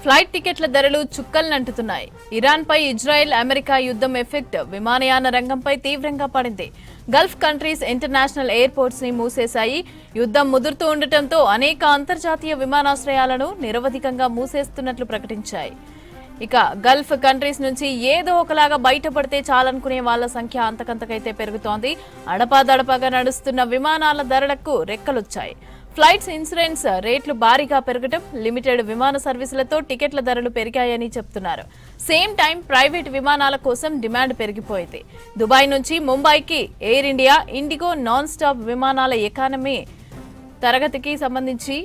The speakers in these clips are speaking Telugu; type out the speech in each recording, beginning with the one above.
ఫ్లైట్ టికెట్ల ధరలు చుక్కల్నంటుతున్నాయి. ఇరాన్పై ఇజ్రాయెల్ అమెరికా యుద్ధం ఎఫెక్ట్ విమానయాన రంగంపై తీవ్రంగా పడింది. గల్ఫ్ కంట్రీస్ ఇంటర్నేషనల్ ఎయిర్పోర్ట్స్ ని మూసేశాయి. యుద్ధం ముదురుతూ ఉండటంతో అనేక అంతర్జాతీయ విమానాశ్రయాలను నిరవధికంగా మూసేస్తున్నట్లు ప్రకటించాయి. ఇక గల్ఫ్ కంట్రీస్ నుంచి ఏదో ఒకలాగా బయటపడితే చాలనుకునే వాళ్ల సంఖ్య అంతకంతకైతే పెరుగుతోంది. అడపాదడపాగా నడుస్తున్న విమానాల ధరలకు రెక్కలొచ్చాయి. ఫ్లైట్స్ ఇన్సూరెన్స్ రేట్లు భారీగా పెరగడం, లిమిటెడ్ విమాన సర్వీసులతో టికెట్ల ధరలు పెరిగాయని చెప్తున్నారు. సేమ్ టైం ప్రైవేట్ విమానాల కోసం డిమాండ్ పెరిగిపోయింది. దుబాయ్ నుంచి ముంబైకి air India, IndiGo non stop విమానాల ఎకానమీ తరగతికి సంబంధించి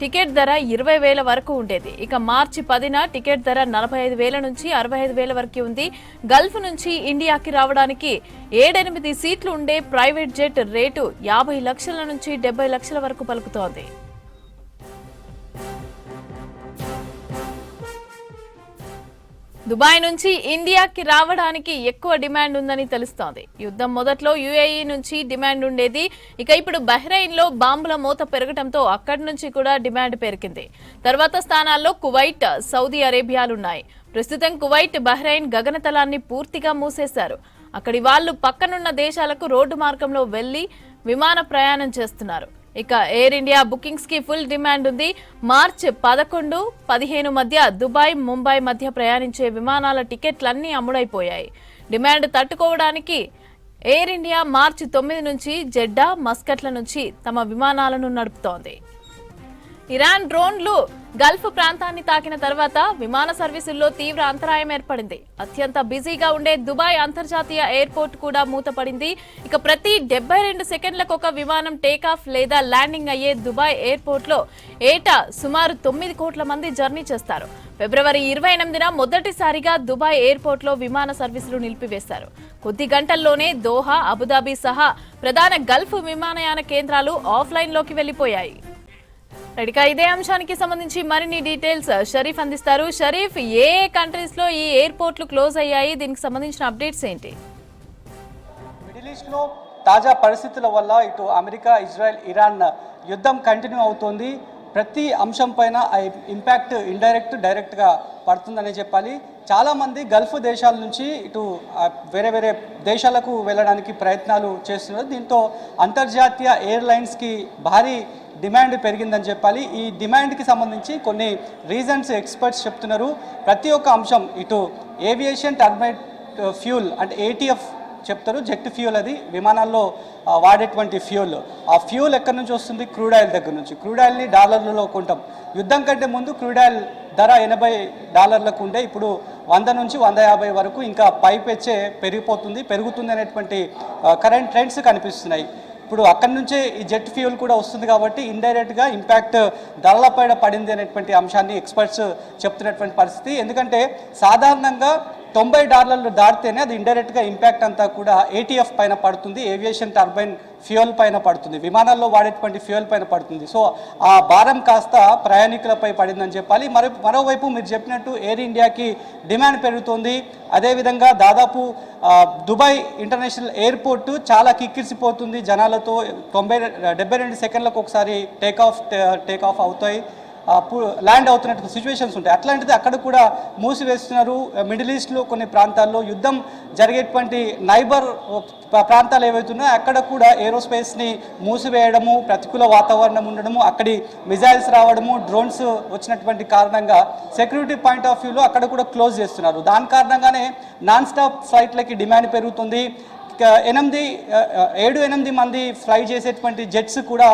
టికెట్ ధర 20,000 వరకు ఉండేది. ఇక మార్చి 10న టికెట్ ధర 45,000 నుంచి 65,000 వరకు ఉంది. గల్ఫ్ నుంచి ఇండియాకి రావడానికి 7-8 సీట్లు ఉండే ప్రైవేట్ జెట్ రేటు 50 లక్షల నుంచి 70 లక్షల వరకు పలుకుతోంది. దుబాయ్ నుంచి ఇండియాకి రావడానికి ఎక్కువ డిమాండ్ ఉందని తెలుస్తోంది. యుద్ధం మొదట్లో యుఏఈ నుంచి డిమాండ్ ఉండేది. ఇక ఇప్పుడు బహ్రెయిన్ లో బాంబుల మోత పెరగడంతో అక్కడి నుంచి కూడా డిమాండ్ పెరిగింది. తర్వాత స్థానాల్లో కువైట్, సౌదీ అరేబియాలున్నాయి. ప్రస్తుతం కువైట్, బహ్రెయిన్ గగనతలాన్ని పూర్తిగా మూసేశారు. అక్కడి వాళ్లు పక్కనున్న దేశాలకు రోడ్డు మార్గంలో వెళ్లి విమాన ప్రయాణం చేస్తున్నారు. ఇక ఎయిర్ ఇండియా బుకింగ్స్ కి ఫుల్ డిమాండ్ ఉంది. మార్చి 11, 15 మధ్య దుబాయ్, ముంబై మధ్య ప్రయాణించే విమానాల టికెట్లన్నీ అమ్ముడైపోయాయి. డిమాండ్ తట్టుకోవడానికి ఎయిర్ ఇండియా మార్చి 9 నుంచి జెడ్డా, మస్కట్ల నుంచి తమ విమానాలను నడుపుతోంది. ఇరాన్ డ్రోన్లు గల్ఫ్ ప్రాంతాన్ని తాకిన తర్వాత విమాన సర్వీసుల్లో తీవ్ర అంతరాయం ఏర్పడింది. అత్యంత బిజీగా ఉండే దుబాయ్ అంతర్జాతీయ ఎయిర్పోర్ట్ కూడా మూతపడింది. ఇక ప్రతి 72 సెకండ్లకు ఒక విమానం టేకాఫ్ లేదా ల్యాండింగ్ అయ్యే దుబాయ్ ఎయిర్పోర్ట్లో ఏటా సుమారు 9 కోట్ల మంది జర్నీ చేస్తారు. ఫిబ్రవరి 28న మొదటిసారిగా దుబాయ్ ఎయిర్పోర్ట్లో విమాన సర్వీసులు నిలిపివేశారు. కొద్ది గంటల్లోనే దోహా, అబుదాబి సహా ప్రధాన గల్ఫ్ విమానయాన కేంద్రాలు ఆఫ్లైన్లోకి వెళ్లిపోయాయి. ఇక ఇదే అంశానికి సంబంధించి మరిన్ని డీటెయిల్స్ షరీఫ్ అందిస్తారు. షరీఫ్, ఏ కంట్రీస్ లో ఈ ఎయిర్పోర్ట్లు క్లోజ్ అయ్యాయి? దీనికి సంబంధించిన అప్డేట్స్ ఏంటి? మిడిల్ ఈస్ట్ లో తాజా పరిస్థితుల వల్ల ఇటు అమెరికా, ఇజ్రాయెల్, ఇరాన్ యుద్ధం కంటిన్యూ అవుతోంది. ప్రతి అంశం పైన ఆ ఇంపాక్ట్ ఇండైరెక్ట్, డైరెక్ట్గా పడుతుందనే చెప్పాలి. చాలామంది గల్ఫ్ దేశాల నుంచి ఇటు వేరే వేరే దేశాలకు వెళ్ళడానికి ప్రయత్నాలు చేస్తున్నారు. దీంతో అంతర్జాతీయ ఎయిర్లైన్స్కి భారీ డిమాండ్ పెరిగిందని చెప్పాలి. ఈ డిమాండ్కి సంబంధించి కొన్ని రీజన్స్ ఎక్స్పర్ట్స్ చెప్తున్నారు. ప్రతి ఒక్క అంశం ఇటు ఏవియేషన్ టర్బైన్ ఫ్యూల్ అంటే ఏటీఎఫ్ చెప్తారు, జెట్ ఫ్యూల్, అది విమానాల్లో వాడేటువంటి ఫ్యూల్. ఆ ఫ్యూల్ ఎక్కడి నుంచి వస్తుంది? క్రూడ్ ఆయిల్ దగ్గర నుంచి. క్రూడ్ ఆయిల్ని డాలర్లలో కొంటాం. యుద్ధం కంటే ముందు క్రూడ్ ఆయిల్ ధర $80 ఉండే, ఇప్పుడు 100 నుంచి 150 వరకు ఇంకా పైపెచ్చే పెరుగుతుంది అనేటువంటి కరెంట్ ట్రెండ్స్ కనిపిస్తున్నాయి. ఇప్పుడు అక్కడి నుంచే ఈ జెట్ ఫ్యూల్ కూడా వస్తుంది కాబట్టి ఇండైరెక్ట్గా ఇంపాక్ట్ ధరలపైన పడింది అనేటువంటి అంశాన్ని ఎక్స్పర్ట్స్ చెప్తున్నటువంటి పరిస్థితి. ఎందుకంటే సాధారణంగా $90 దాటితేనే అది ఇండైరెక్ట్గా ఇంపాక్ట్ అంతా కూడా ఏటీఎఫ్ పైన పడుతుంది, ఏవియేషన్ టర్బైన్ ఫ్యూయల్ పైన పడుతుంది, విమానాల్లో వాడేటువంటి ఫ్యూయల్ పైన పడుతుంది. సో ఆ భారం కాస్త ప్రయాణికులపై పడిందని చెప్పాలి. మరోవైపు మీరు చెప్పినట్టు ఎయిర్ ఇండియాకి డిమాండ్ పెరుగుతుంది. అదేవిధంగా దాదాపు దుబాయ్ ఇంటర్నేషనల్ ఎయిర్పోర్టు చాలా కిక్కిరిసిపోతుంది జనాలతో. 72 సెకండ్లకు ఒకసారి టేక్ ఆఫ్ అవుతాయి, ల్యాండ్ అవుతున్నట్టు సిచ్యువేషన్స్ ఉంటాయి. అట్లాంటిది అక్కడ కూడా మూసివేస్తున్నారు. మిడిల్ ఈస్ట్లో కొన్ని ప్రాంతాల్లో యుద్ధం జరిగేటువంటి నైబర్ ప్రాంతాలు ఏవైతున్నాయో అక్కడ కూడా ఏరోస్పేస్ని మూసివేయడము, ప్రతికూల వాతావరణం ఉండడము, అక్కడి మిజైల్స్ రావడము, డ్రోన్స్ వచ్చినటువంటి కారణంగా సెక్యూరిటీ పాయింట్ ఆఫ్ వ్యూలో అక్కడ కూడా క్లోజ్ చేస్తున్నారు. దాని కారణంగానే నాన్ స్టాప్ ఫ్లైట్లకి డిమాండ్ పెరుగుతుంది. 7-8 మంది ఫ్లై చేసేటువంటి జెట్స్ కూడా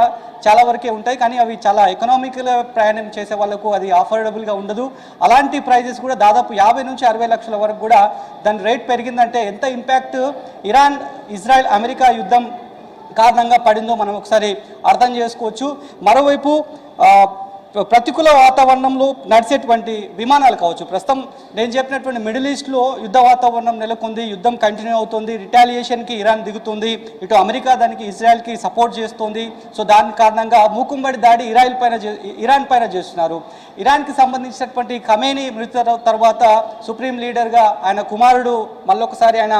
చాలా వరకే ఉంటాయి, కానీ అవి చాలా ఎకనామికల్ ప్రయాణం చేసే వాళ్ళకు అది అఫోర్డబుల్గా ఉండదు. అలాంటి ప్రైజెస్ కూడా దాదాపు 50 నుంచి 60 లక్షల వరకు కూడా దాని రేట్ పెరిగిందంటే ఎంత ఇంపాక్ట్ ఇరాన్, ఇజ్రాయెల్, అమెరికా యుద్ధం కారణంగా పడిందో మనం ఒకసారి అర్థం చేసుకోవచ్చు. మరోవైపు ప్రతికూల వాతావరణంలో నడిచేటువంటి విమానాలు కావచ్చు. ప్రస్తుతం నేను చెప్పినటువంటి మిడిల్ ఈస్ట్లో యుద్ధ వాతావరణం నెలకొంది, యుద్ధం కంటిన్యూ అవుతుంది, రిటాలియేషన్కి ఇరాన్ దిగుతుంది, ఇటు అమెరికా దానికి ఇజ్రాయెల్కి సపోర్ట్ చేస్తుంది. సో దాని కారణంగా మూకుమ్మడి దాడి ఇరాన్ పైన చేస్తున్నారు. ఇరాన్కి సంబంధించినటువంటి ఖమేనీ మృతి తర్వాత సుప్రీం లీడర్గా ఆయన కుమారుడు మళ్ళొకసారి ఆయన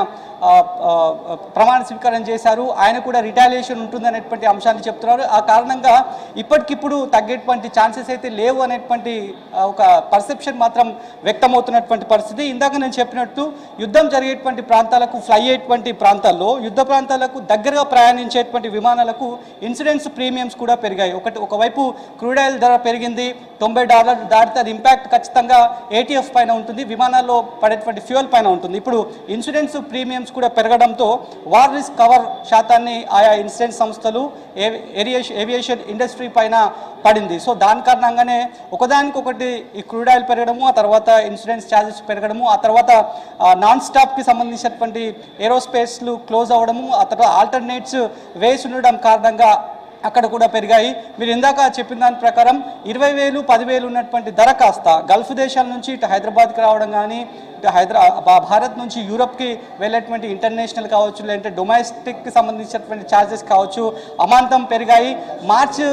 ప్రమాణ స్వీకారం చేశారు. ఆయన కూడా రిటాలియేషన్ ఉంటుందనేటువంటి అంశాన్ని చెప్తున్నారు. ఆ కారణంగా ఇప్పటికిప్పుడు తగ్గేటువంటి ఛాన్సెస్ అయితే లేవు అనేటువంటి ఒక పర్సెప్షన్ మాత్రం వ్యక్తమవుతున్నటువంటి పరిస్థితి. ఇందాక నేను చెప్పినట్టు యుద్ధం జరిగేటువంటి ప్రాంతాలకు ఫ్లై అయ్యేటువంటి ప్రాంతాల్లో యుద్ధ ప్రాంతాలకు దగ్గరగా ప్రయాణించేటువంటి విమానాలకు ఇన్సూరెన్స్ ప్రీమియమ్స్ కూడా పెరిగాయి. ఒకవైపు క్రూడ్ ఆయిల్ ధర పెరిగింది, $90 దాటితే అది ఇంపాక్ట్ ఖచ్చితంగా ఏటీఎఫ్ పైన ఉంటుంది, విమానాల్లో పడేటువంటి ఫ్యూయల్ పైన ఉంటుంది. ఇప్పుడు ఇన్సూరెన్స్ ప్రీమియమ్స్ కూడా పెరగడంతో వార్ రిస్క్ కవర్ శాతాన్ని ఆయా ఇన్సూరెన్స్ సంస్థలు ఏవియేషన్ ఇండస్ట్రీ పైన పడింది. సో దాని కారణంగానే ఒకదానికొకటి ఈ క్రూడ్ ఆయిల్ పెరగడము, ఆ తర్వాత ఇన్సూరెన్స్ ఛార్జెస్ పెరగడము, ఆ తర్వాత నాన్ స్టాప్కి సంబంధించినటువంటి ఏరోస్పేస్లు క్లోజ్ అవ్వడము, ఆ తర్వాత ఆల్టర్నేట్స్ వేసి ఉండడం కారణంగా అక్కడ కూడా పెరిగాయి. మీరు ఇందాక చెప్పిన దాని ప్రకారం 20,000, 10,000 ఉన్నటువంటి ధర కాస్త గల్ఫ్ దేశాల నుంచి ఇటు హైదరాబాద్కి రావడం కానీ, ఇటు భారత్ నుంచి యూరప్కి వెళ్ళేటువంటి ఇంటర్నేషనల్ కావచ్చు, లేదంటే డొమెస్టిక్కి సంబంధించినటువంటి ఛార్జెస్ కావచ్చు, అమాంతం పెరిగాయి. మార్చి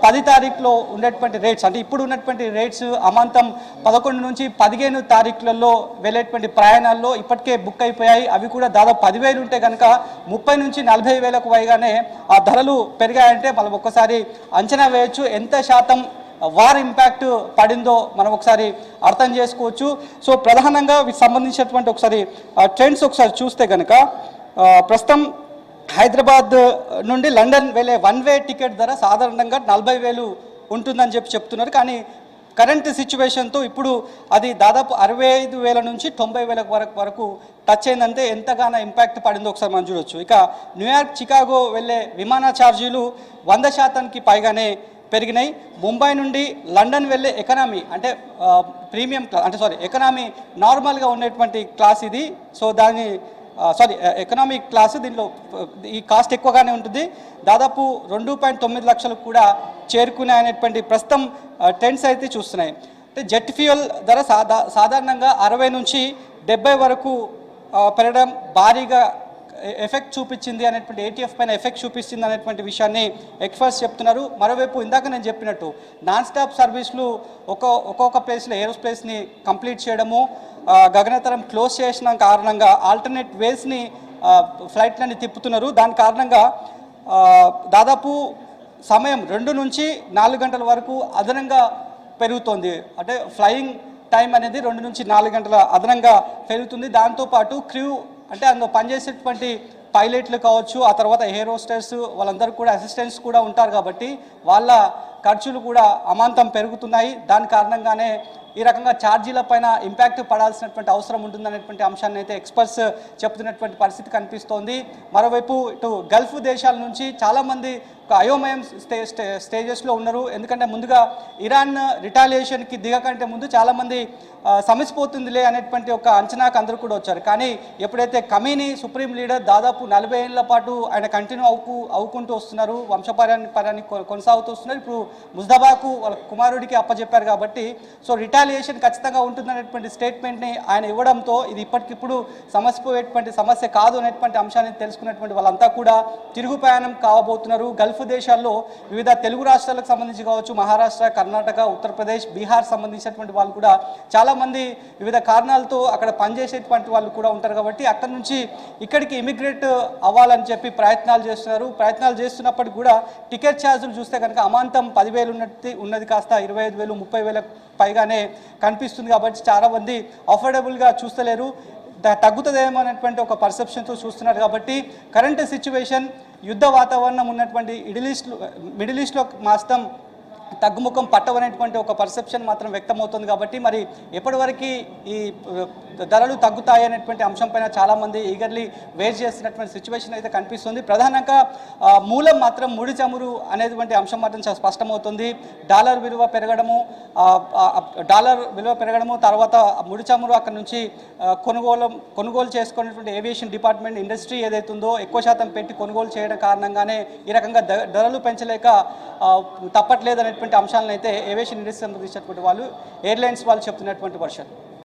10 తారీఖులో ఉండేటువంటి రేట్స్, అంటే ఇప్పుడు ఉన్నటువంటి రేట్స్ అమాంతం 11 నుంచి 15 తారీఖులలో వెళ్ళేటువంటి ప్రయాణాల్లో ఇప్పటికే బుక్ అయిపోయాయి. అవి కూడా దాదాపు 10,000 ఉంటే కనుక 30 నుంచి 40,000కు పైగానే ఆ ధరలు పెరిగాయంటే మనం ఒక్కసారి అంచనా వేయచ్చు ఎంత శాతం వార్ ఇంపాక్ట్ పడిందో మనం ఒకసారి అర్థం చేసుకోవచ్చు. సో ప్రధానంగా వీటికి సంబంధించినటువంటి ఒకసారి ట్రెండ్స్ ఒకసారి చూస్తే కనుక ప్రస్తుతం హైదరాబాద్ నుండి లండన్ వెళ్ళే వన్ వే టికెట్ ధర సాధారణంగా 40,000 ఉంటుందని చెప్తున్నారు. కానీ కరెంట్ సిచ్యువేషన్తో ఇప్పుడు అది దాదాపు 65,000 నుంచి 90,000 వరకు టచ్ అయిందంటే ఎంతగానో ఇంపాక్ట్ పడిందో ఒకసారి మనం చూడొచ్చు. ఇక న్యూయార్క్, చికాగో వెళ్ళే విమాన ఛార్జీలు 100% పైగానే పెరిగినాయి. ముంబై నుండి లండన్ వెళ్ళే ఎకనామీ అంటే ప్రీమియం క్లాస్, అంటే ఎకనామీ నార్మల్గా ఉండేటువంటి క్లాస్ ఇది. సో దాని ఎకనామీ క్లాస్, దీనిలో ఈ కాస్ట్ ఎక్కువగానే ఉంటుంది. దాదాపు 2.9 లక్షలకు కూడా చేరుకున్నాయనేటువంటి ప్రస్తుతం ట్రెండ్స్ అయితే చూస్తున్నాయి. అంటే జెట్ ఫ్యూయల్ ధర సాధారణంగా 60 నుంచి 70 వరకు పెరగడం భారీగా ఎఫెక్ట్ చూపించింది అనేటువంటి, ఏటీఎఫ్ పైన ఎఫెక్ట్ చూపిస్తుంది అనేటువంటి విషయాన్ని ఎక్స్పర్ట్స్ చెప్తున్నారు. మరోవైపు ఇందాక నేను చెప్పినట్టు నాన్ స్టాప్ సర్వీసులు ఒక్కొక్క ప్లేస్లో ఏరోస్పేస్ని కంప్లీట్ చేయడము, గగనతరం క్లోజ్ చేసిన కారణంగా ఆల్టర్నేట్ వేస్ని ఫ్లైట్లని తిప్పుతున్నారు. దాని కారణంగా దాదాపు సమయం 2 నుంచి 4 గంటల వరకు అదనంగా పెరుగుతోంది. అంటే ఫ్లయింగ్ టైం అనేది 2 నుంచి 4 గంటల అదనంగా పెరుగుతుంది. దాంతోపాటు క్రూ, అంటే అందులో పనిచేసేటువంటి పైలట్లు కావచ్చు, ఆ తర్వాత ఎయిర్ హోస్టర్స్ వాళ్ళందరూ కూడా అసిస్టెంట్స్ కూడా ఉంటారు కాబట్టి వాళ్ళ ఖర్చులు కూడా అమాంతం పెరుగుతున్నాయి. దాని కారణంగానే ఈ రకంగా ఛార్జీల పైన ఇంపాక్ట్ పడాల్సినటువంటి అవసరం ఉంటుందనేటువంటి అంశాన్ని అయితే ఎక్స్పర్ట్స్ చెప్తున్నటువంటి పరిస్థితి కనిపిస్తోంది. మరోవైపు ఇటు గల్ఫ్ దేశాల నుంచి చాలామంది ఒక అయోమయం స్టేజెస్లో ఉన్నారు. ఎందుకంటే ముందుగా ఇరాన్ రిటాలియేషన్కి దిగకంటే ముందు చాలామంది సమసిపోతుందిలే అనేటువంటి ఒక అంచనాకు అందరూ కూడా వచ్చారు. కానీ ఎప్పుడైతే ఖమీనీ సుప్రీం లీడర్ దాదాపు 40 ఏళ్ల పాటు ఆయన కంటిన్యూ అవుకుంటూ వస్తున్నారు, వంశపారాన్ని కొనసాగుతూ వస్తున్నారు. ఇప్పుడు ముజ్దబాకు వాళ్ళ కుమారుడికి అప్పచెప్పారు కాబట్టి సో రిటాలియేషన్ ఖచ్చితంగా ఉంటుందనేటువంటి స్టేట్మెంట్ని ఆయన ఇవ్వడంతో ఇది ఇప్పటికిప్పుడు సమసిపోయేటువంటి సమస్య కాదు అనేటువంటి అంశాన్ని తెలుసుకున్నటువంటి వాళ్ళంతా కూడా తిరుగు ప్రయాణం కావబోతున్నారు. గల్ఫ్ దేశాల్లో వివిధ తెలుగు రాష్ట్రాలకు సంబంధించి కావచ్చు, మహారాష్ట్ర, కర్ణాటక, ఉత్తరప్రదేశ్, బీహార్ సంబంధించినటువంటి వాళ్ళు కూడా చాలామంది వివిధ కారణాలతో అక్కడ పనిచేసేటువంటి వాళ్ళు కూడా ఉంటారు కాబట్టి అక్కడ నుంచి ఇక్కడికి ఇమిగ్రేట్ అవ్వాలని చెప్పి ప్రయత్నాలు చేస్తున్నారు. ప్రయత్నాలు చేస్తున్నప్పటికీ కూడా టికెట్ ఛార్జీలు చూస్తే కనుక అమాంతం 10,000 ఉన్నది కాస్త 25,000, 30,000 పైగానే కనిపిస్తుంది. కాబట్టి చాలామంది అఫోర్డబుల్గా చూస్తలేరు, తగ్గుతుందేమో అనేటువంటి ఒక పర్సెప్షన్తో చూస్తున్నారు. కాబట్టి కరెంట్ సిచ్యువేషన్, యుద్ధ వాతావరణం ఉన్నటువంటి మిడిల్ ఈస్ట్లో మాత్రం తగ్గుముఖం పట్టవనేటువంటి ఒక పర్సెప్షన్ మాత్రం వ్యక్తమవుతుంది. కాబట్టి మరి ఎప్పటివరకు ఈ ధరలు తగ్గుతాయి అనేటువంటి అంశంపైన చాలామంది ఈగర్లీ వెయిట్ చేస్తున్నటువంటి సిచ్యువేషన్ అయితే కనిపిస్తుంది. ప్రధానంగా మూలం మాత్రం ముడి చమురు అనేటువంటి అంశం మాత్రం చాలా స్పష్టమవుతుంది. డాలర్ విలువ పెరగడము, తర్వాత ముడి చమురు అక్కడ నుంచి కొనుగోలు చేసుకునేటువంటి ఏవియేషన్ డిపార్ట్మెంట్ ఇండస్ట్రీ ఏదైతుందో ఎక్కువ శాతం పెట్టి కొనుగోలు చేయడం కారణంగానే ఈ రకంగా ధరలు పెంచలేక తప్పట్లేదు అనేటువంటి అంశాలను అయితే ఏవియేషన్ ఇండస్ట్రీ సంబంధించినటువంటి వాళ్ళు, ఎయిర్లైన్స్ వాళ్ళు చెప్తున్నటువంటి వర్షన్.